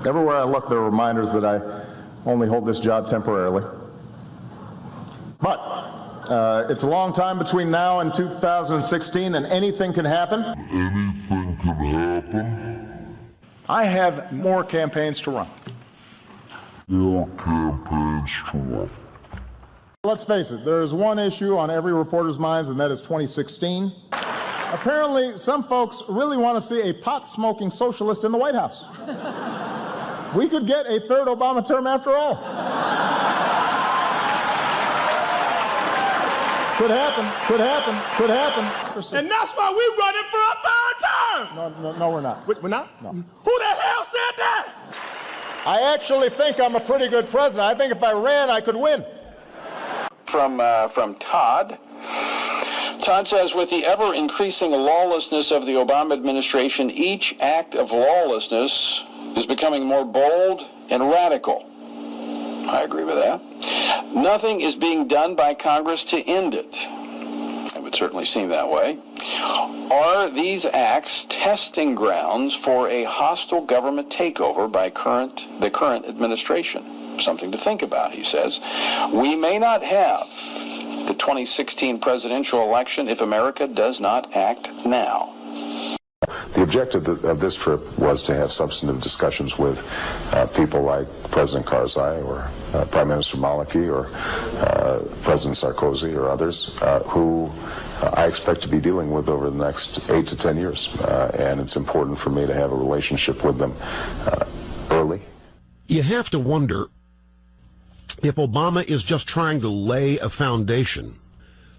Everywhere I look, there are reminders that I only hold this job temporarily. But it's a long time between now and 2016, and anything can happen. Anything can happen. I have more campaigns to run. More campaigns to run. Let's face it, there is one issue on every reporter's minds, and that is 2016. Apparently, some folks really want to see a pot-smoking socialist in the White House. We could get a third Obama term after all. Could happen, could happen, could happen. And that's why we're running for a third term. No, we're not. We're not? No. Who the hell said that? I actually think I'm a pretty good president. I think if I ran, I could win. From Todd. Todd says, with the ever-increasing lawlessness of the Obama administration, each act of lawlessness is becoming more bold and radical. I agree with that. Nothing is being done by Congress to end it. It would certainly seem that way. Are these acts testing grounds for a hostile government takeover by the current administration? Something to think about, he says. We may not have the 2016 presidential election if America does not act now. The objective of this trip was to have substantive discussions with people like President Karzai or Prime Minister Maliki or President Sarkozy or others who I expect to be dealing with over the next 8 to 10 years. And it's important for me to have a relationship with them early. You have to wonder if Obama is just trying to lay a foundation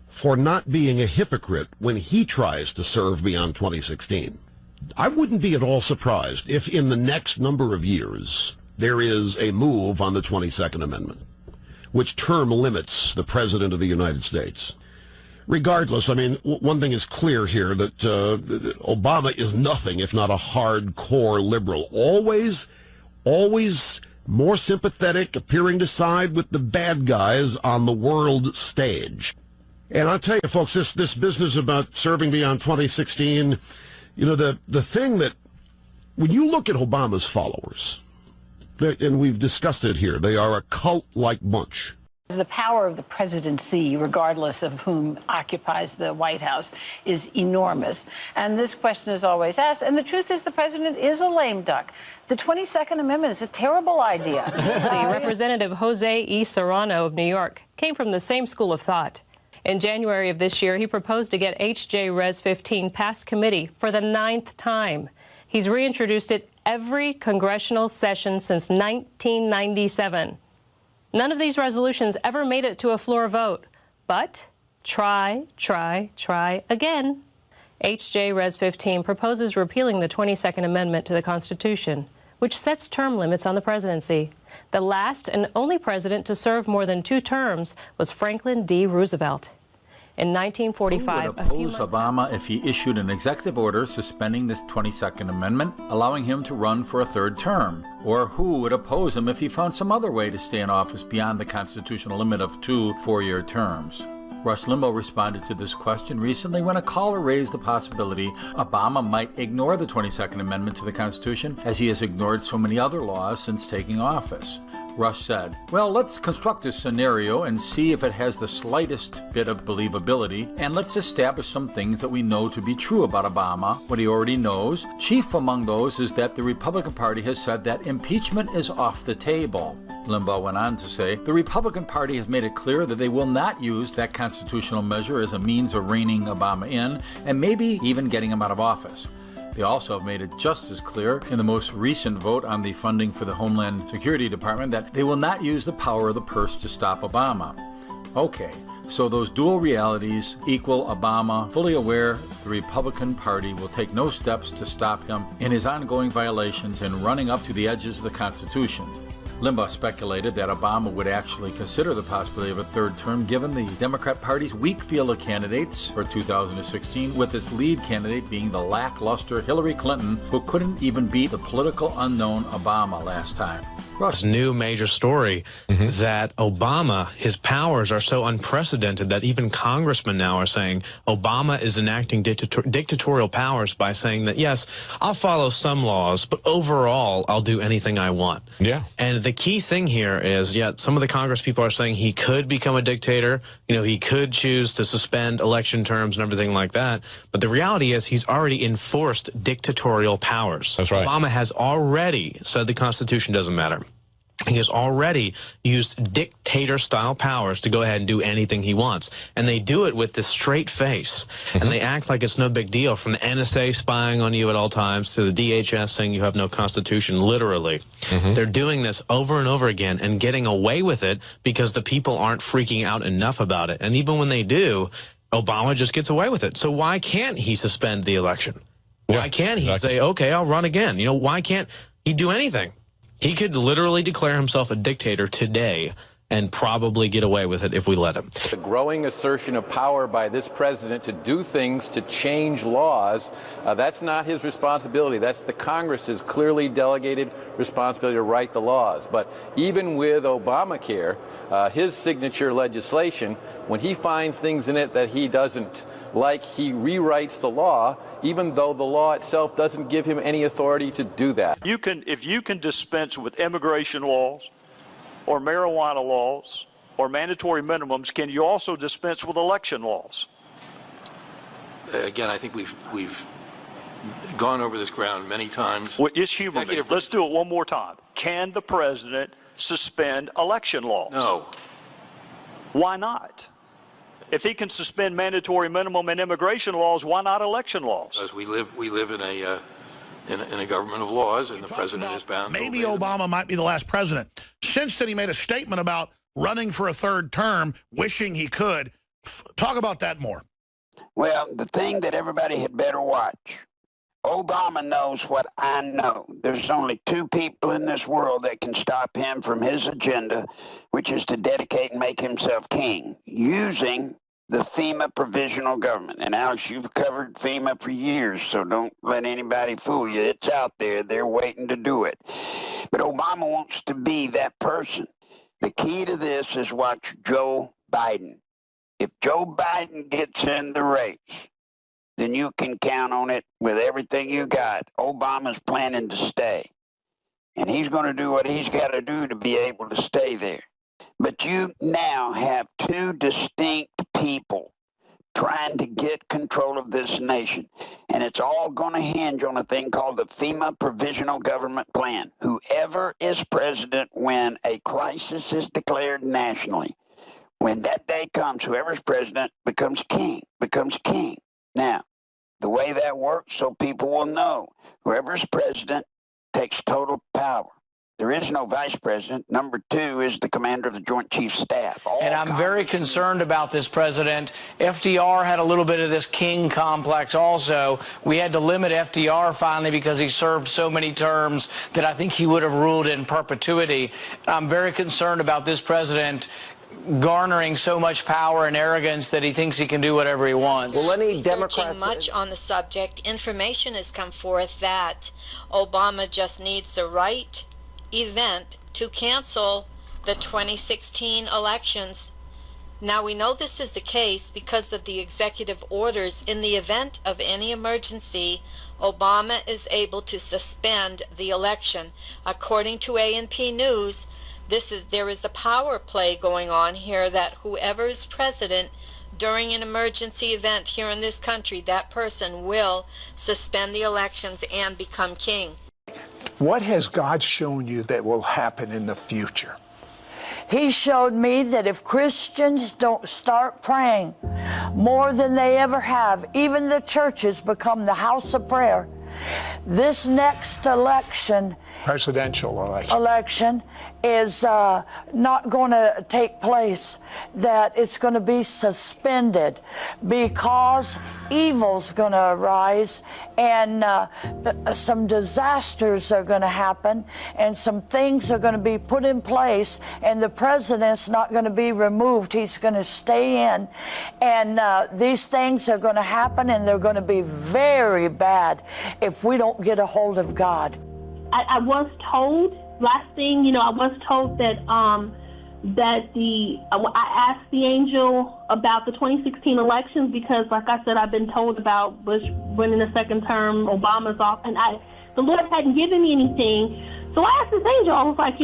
for not being a hypocrite when he tries to serve beyond 2016. I wouldn't be at all surprised if in the next number of years there is a move on the 22nd Amendment, which term limits the President of the United States. Regardless, I mean, one thing is clear here, that Obama is nothing if not a hardcore liberal. Always more sympathetic, appearing to side with the bad guys on the world stage. And I'll tell you, folks, this business about serving beyond 2016, you know, the thing that, when you look at Obama's followers, and we've discussed it here, they are a cult-like bunch. The power of the presidency, regardless of whom occupies the White House, is enormous. And this question is always asked. And the truth is, the president is a lame duck. The 22nd Amendment is a terrible idea. Representative Jose E. Serrano of New York came from the same school of thought. In January of this year, he proposed to get H.J. Res. 15 past committee for the 9th time. He's reintroduced it every congressional session since 1997. None of these resolutions ever made it to a floor vote. But try again. H.J. Res. 15 proposes repealing the 22nd Amendment to the Constitution, which sets term limits on the presidency. The last and only president to serve more than 2 terms was Franklin D. Roosevelt. In 1945, who would oppose Obama if he issued an executive order suspending this 22nd Amendment, allowing him to run for a 3rd term? Or who would oppose him if he found some other way to stay in office beyond the constitutional limit of 2 4-year terms? Rush Limbaugh responded to this question recently when a caller raised the possibility Obama might ignore the 22nd Amendment to the Constitution, as he has ignored so many other laws since taking office. Rush said, well, let's construct a scenario and see if it has the slightest bit of believability, and let's establish some things that we know to be true about Obama, what he already knows. Chief among those is that the Republican Party has said that impeachment is off the table. Limbaugh went on to say, the Republican Party has made it clear that they will not use that constitutional measure as a means of reining Obama in, and maybe even getting him out of office. They also have made it just as clear in the most recent vote on the funding for the Homeland Security Department that they will not use the power of the purse to stop Obama. Okay, so those dual realities equal Obama fully aware the Republican Party will take no steps to stop him in his ongoing violations and running up to the edges of the Constitution. Limbaugh speculated that Obama would actually consider the possibility of a 3rd term given the Democrat Party's weak field of candidates for 2016, with its lead candidate being the lackluster Hillary Clinton, who couldn't even beat the political unknown Obama last time. This new major story that Obama, his powers are so unprecedented that even congressmen now are saying Obama is enacting dictatorial powers by saying that, yes, I'll follow some laws, but overall, I'll do anything I want. Yeah. And the key thing here is, some of the Congress people are saying he could become a dictator. You know, he could choose to suspend election terms and everything like that. But the reality is he's already enforced dictatorial powers. That's right. Obama has already said the Constitution doesn't matter. He has already used dictator-style powers to go ahead and do anything he wants. And they do it with this straight face. And they act like it's no big deal, from the NSA spying on you at all times to the DHS saying you have no constitution, literally. They're doing this over and over again and getting away with it because the people aren't freaking out enough about it. And even when they do, Obama just gets away with it. So why can't he suspend the election? Why can't he say, okay, I'll run again? You know, why can't he do anything? He could literally declare himself a dictator today and probably get away with it if we let him. The growing assertion of power by this president to do things to change laws, that's not his responsibility. That's the Congress's clearly delegated responsibility to write the laws. But even with Obamacare, his signature legislation, when he finds things in it that he doesn't like, he rewrites the law, even though the law itself doesn't give him any authority to do that. If you can dispense with immigration laws or marijuana laws or mandatory minimums, can you also dispense with election laws? Again, I think we've gone over this ground many times. Well, it's human. Let's do it one more time. Can the president suspend election laws? No. Why not? If he can suspend mandatory minimum and immigration laws, why not election laws? Because we live in a government of laws, and the president is bound to maybe Obama might be the last president. Since then, he made a statement about running for a third term, wishing he could. Talk about that more. Well, the thing that everybody had better watch, Obama knows what I know. There's only two people in this world that can stop him from his agenda, which is to dedicate and make himself king, using the FEMA provisional government. And Alex, you've covered FEMA for years, so don't let anybody fool you. It's out there. They're waiting to do it. But Obama wants to be that person. The key to this is watch Joe Biden. If Joe Biden gets in the race, then you can count on it with everything you got. Obama's planning to stay. And he's going to do what he's got to do to be able to stay there. But you now have two distinct people trying to get control of this nation. And it's all going to hinge on a thing called the FEMA Provisional Government Plan. Whoever is president when a crisis is declared nationally, when that day comes, whoever's president becomes king, Now, the way that works, so people will know, whoever's president takes total power. There is no vice president. Number two is the commander of the Joint Chiefs Staff. And I'm very concerned about this president. FDR had a little bit of this king complex also. We had to limit FDR finally because he served so many terms that I think he would have ruled in perpetuity. I'm very concerned about this president garnering so much power and arrogance that he thinks he can do whatever he wants. Well, any Democrats much on the subject, information has come forth that Obama just needs the right event to cancel the 2016 elections. Now, we know this is the case because of the executive orders. In the event of any emergency, Obama is able to suspend the election. According to A&P News, there is a power play going on here that whoever is president during an emergency event here in this country, that person will suspend the elections and become king. What has God shown you that will happen in the future? He showed me that if Christians don't start praying more than they ever have, even the churches become the house of prayer. This next election, presidential election is not going to take place, that it's going to be suspended because evil's going to arise and some disasters are going to happen and some things are going to be put in place, and the president's not going to be removed. He's going to stay in, and these things are going to happen, and they're going to be very bad if we don't get a hold of God. I was told last thing, I was told that I asked the angel about the 2016 elections because, like I said, I've been told about Bush winning a second term, Obama's off, and the Lord hadn't given me anything. So I asked this angel, I was like,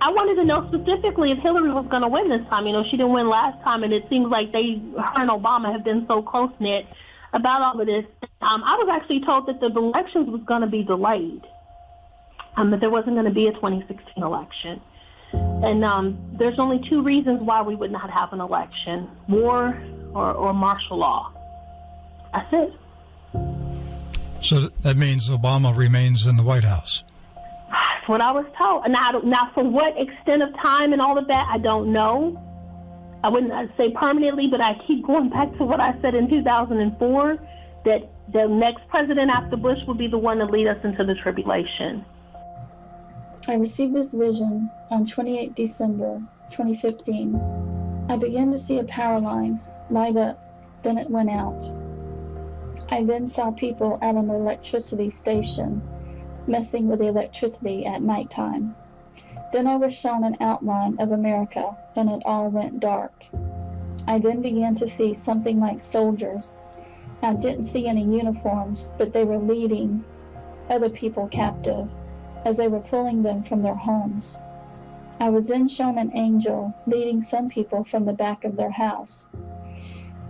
I wanted to know specifically if Hillary was going to win this time. She didn't win last time, and it seems like her and Obama have been so close-knit about all of this. I was actually told that the elections was going to be delayed, that there wasn't going to be a 2016 election. And there's only two reasons why we would not have an election: war or martial law. That's it. So that means Obama remains in the White House. That's what I was told. Now, for what extent of time and all of that, I don't know. I wouldn't say permanently, but I keep going back to what I said in 2004, that the next president after Bush will be the one to lead us into the tribulation. I received this vision on 28 December 2015. I began to see a power line light up, then it went out. I then saw people at an electricity station messing with the electricity at nighttime. Then I was shown an outline of America, and it all went dark. I then began to see something like soldiers. I didn't see any uniforms, but they were leading other people captive as they were pulling them from their homes. I was then shown an angel leading some people from the back of their house.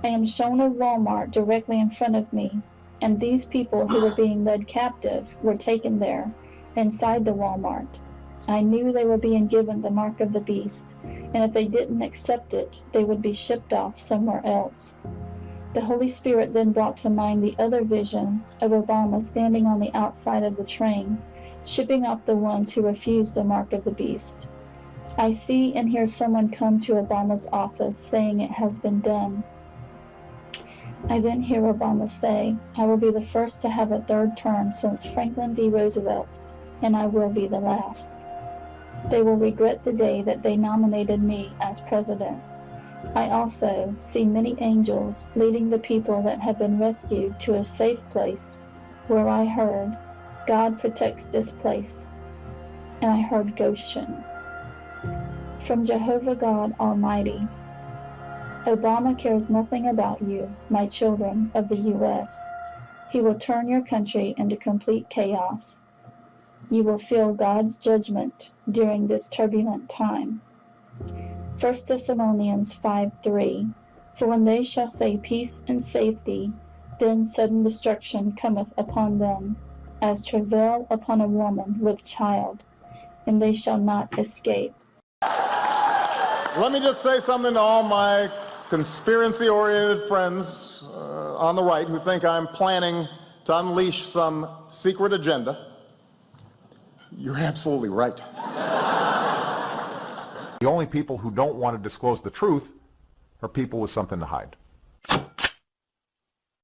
I am shown a Walmart directly in front of me, and these people who were being led captive were taken there, inside the Walmart. I knew they were being given the mark of the beast, and if they didn't accept it, they would be shipped off somewhere else. The Holy Spirit then brought to mind the other vision of Obama standing on the outside of the train, shipping off the ones who refused the mark of the beast. I see and hear someone come to Obama's office saying it has been done. I then hear Obama say, "I will be the first to have a third term since Franklin D. Roosevelt, and I will be the last." They will regret the day that they nominated me as president. I also see many angels leading the people that have been rescued to a safe place where I heard, "God protects this place," and I heard Goshen. From Jehovah God Almighty, Obama cares nothing about you, my children of the U.S. He will turn your country into complete chaos. You will feel God's judgment during this turbulent time. 1 Thessalonians 5:3, "For when they shall say peace and safety, then sudden destruction cometh upon them, as travail upon a woman with child, and they shall not escape." Let me just say something to all my conspiracy-oriented friends on the right who think I'm planning to unleash some secret agenda. You're absolutely right. The only people who don't want to disclose the truth are people with something to hide.